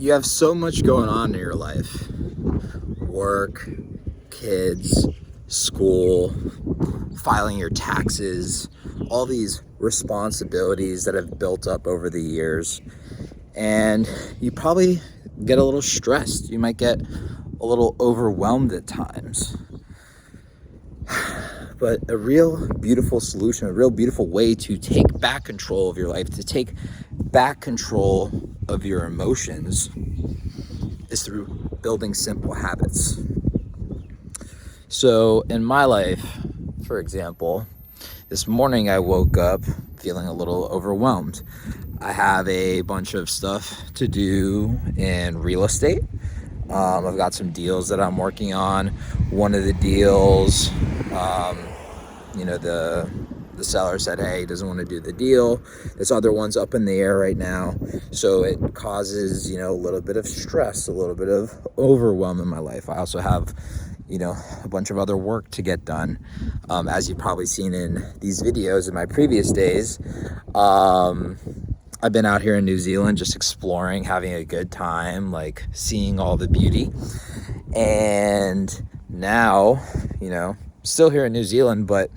You have so much going on in your life: work, kids, school, filing your taxes, all these responsibilities that have built up over the years. And you probably get a little stressed. You might get a little overwhelmed at times. But a real beautiful solution, a real beautiful way to take back control of your life, to take back control of your emotions, is through building simple habits. So in my life, for example, this morning I woke up feeling a little overwhelmed. I have a bunch of stuff to do in real estate. I've got some deals that I'm working on. One of the deals, the seller said, hey, he doesn't want to do the deal. This other one's up in the air right now. So it causes, a little bit of stress, a little bit of overwhelm in my life. I also have, a bunch of other work to get done. As you've probably seen in these videos in my previous days, I've been out here in New Zealand just exploring, having a good time, like seeing all the beauty. And now, still here in New Zealand, but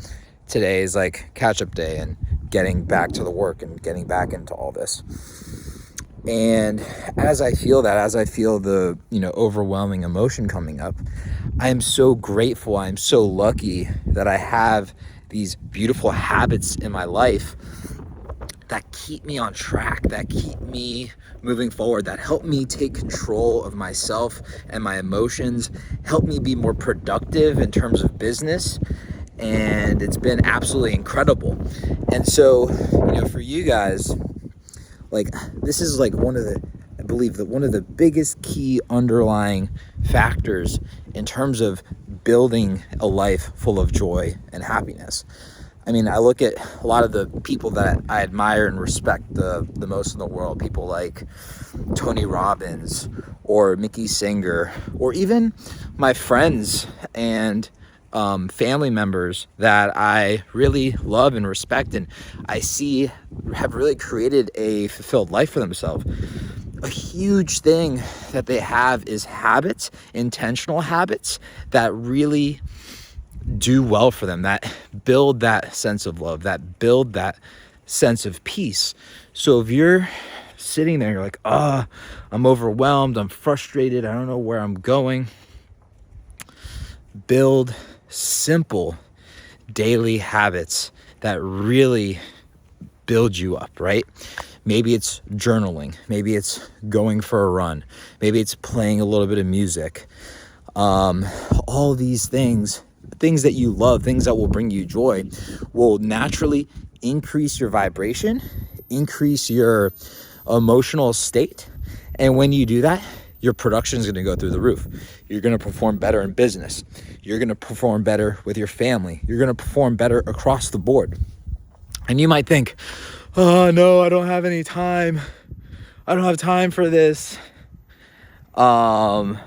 today is like catch-up day and getting back to the work and getting back into all this. And as I feel the, overwhelming emotion coming up, I am so grateful. I'm so lucky that I have these beautiful habits in my life that keep me on track, that keep me moving forward, that help me take control of myself and my emotions, help me be more productive in terms of business. And it's been absolutely incredible. And so, for you guys, this is one of the biggest key underlying factors in terms of building a life full of joy and happiness. I mean, I look at a lot of the people that I admire and respect the most in the world, people like Tony Robbins or Mickey Singer, or even my friends and family members that I really love and respect, and I see have really created a fulfilled life for themselves. A huge thing that they have is habits, intentional habits that really do well for them, that build that sense of love, that build that sense of peace. So if you're sitting there, you're like, I'm overwhelmed, I'm frustrated, I don't know where I'm going, build simple daily habits that really build you up, right? Maybe it's journaling, maybe it's going for a run, maybe it's playing a little bit of music. All these things that you love, things that will bring you joy, will naturally increase your vibration, increase your emotional state. And when you do that, your production is going to go through the roof. You're going to perform better in business. You're going to perform better with your family. You're going to perform better across the board. And you might think, oh no, I don't have any time. I don't have time for this. But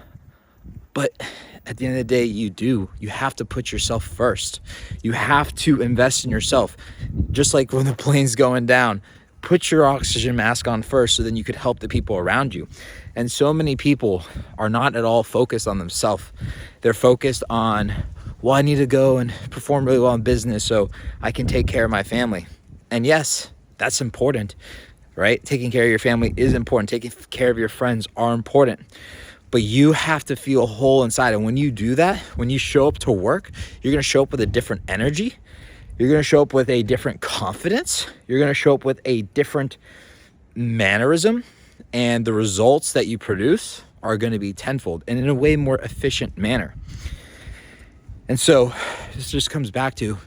at the end of the day, you do. You have to put yourself first. You have to invest in yourself. Just like when the plane's going down, put your oxygen mask on first so then you could help the people around you. And so many people are not at all focused on themselves. They're focused on, well, I need to go and perform really well in business so I can take care of my family. And yes, that's important, right? Taking care of your family is important. Taking care of your friends are important. But you have to feel whole inside. And when you do that, when you show up to work, you're going to show up with a different energy. You're going to show up with a different confidence. You're going to show up with a different mannerism. And the results that you produce are going to be tenfold and in a way more efficient manner. And so this just comes back to,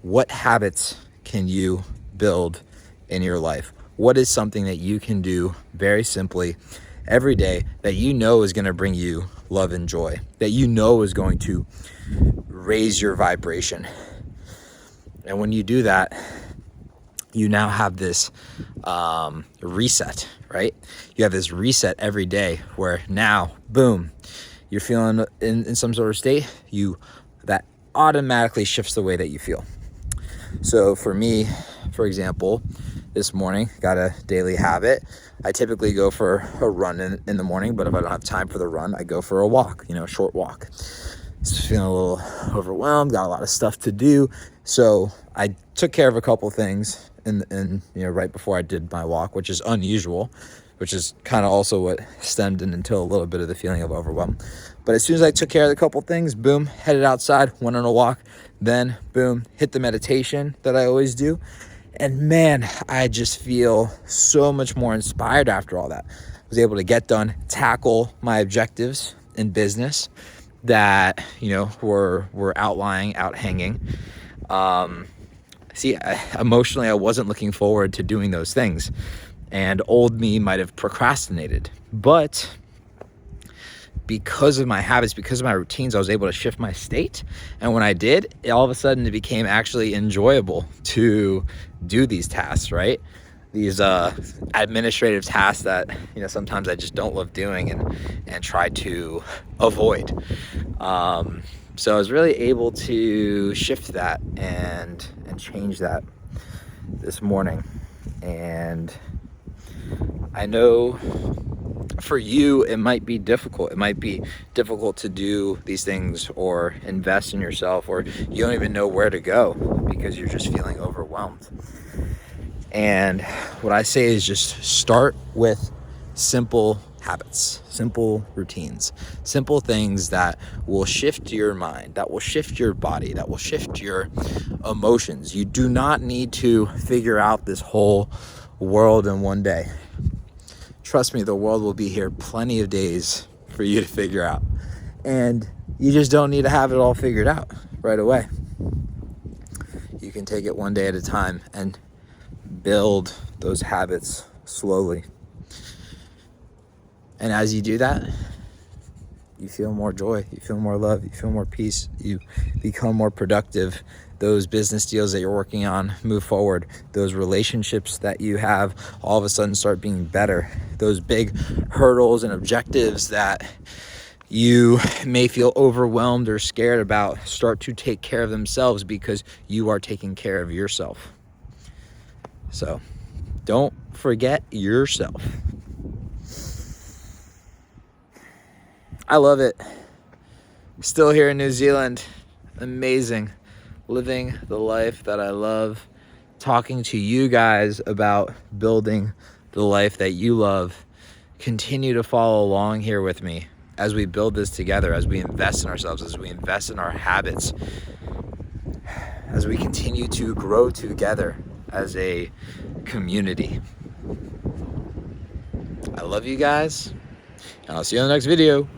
what habits can you build in your life? What is something that you can do very simply every day that you know is going to bring you love and joy, that you know is going to raise your vibration? And when you do that, you now have this reset, right? You have this reset every day where now, boom, you're feeling in some sort of state, that automatically shifts the way that you feel. So for me, for example, this morning. Got a daily habit. I typically go for a run in the morning, but if I don't have time for the run, I go for a walk, a short walk. Just feeling a little overwhelmed, got a lot of stuff to do. So I took care of a couple things right before I did my walk, which is unusual, which is kind of also what stemmed into a little bit of the feeling of overwhelm. But as soon as I took care of the couple things, boom, headed outside, went on a walk, then boom, hit the meditation that I always do. And man, I just feel so much more inspired after all that. I was able to get done, tackle my objectives in business that, were outlying, out hanging. Emotionally, I wasn't looking forward to doing those things. And old me might have procrastinated. But because of my habits, because of my routines, I was able to shift my state. And when I did, all of a sudden it became actually enjoyable to do these tasks, right? These administrative tasks that, sometimes I just don't love doing and try to avoid. So I was really able to shift that and change that this morning. And I know for you, it might be difficult. It might be difficult to do these things or invest in yourself, or you don't even know where to go because you're just feeling overwhelmed. And what I say is just start with simple habits, simple routines, simple things that will shift your mind, that will shift your body, that will shift your emotions. You do not need to figure out this whole world in one day. Trust me, the world will be here plenty of days for you to figure out. And you just don't need to have it all figured out right away. You can take it one day at a time and build those habits slowly. And as you do that, you feel more joy, you feel more love, you feel more peace, you become more productive. Those business deals that you're working on move forward. Those relationships that you have all of a sudden start being better. Those big hurdles and objectives that you may feel overwhelmed or scared about start to take care of themselves because you are taking care of yourself. So don't forget yourself. I love it. Still here in New Zealand. Amazing. Living the life that I love. Talking to you guys about building the life that you love. Continue to follow along here with me as we build this together, as we invest in ourselves, as we invest in our habits, as we continue to grow together as a community. I love you guys, and I'll see you in the next video.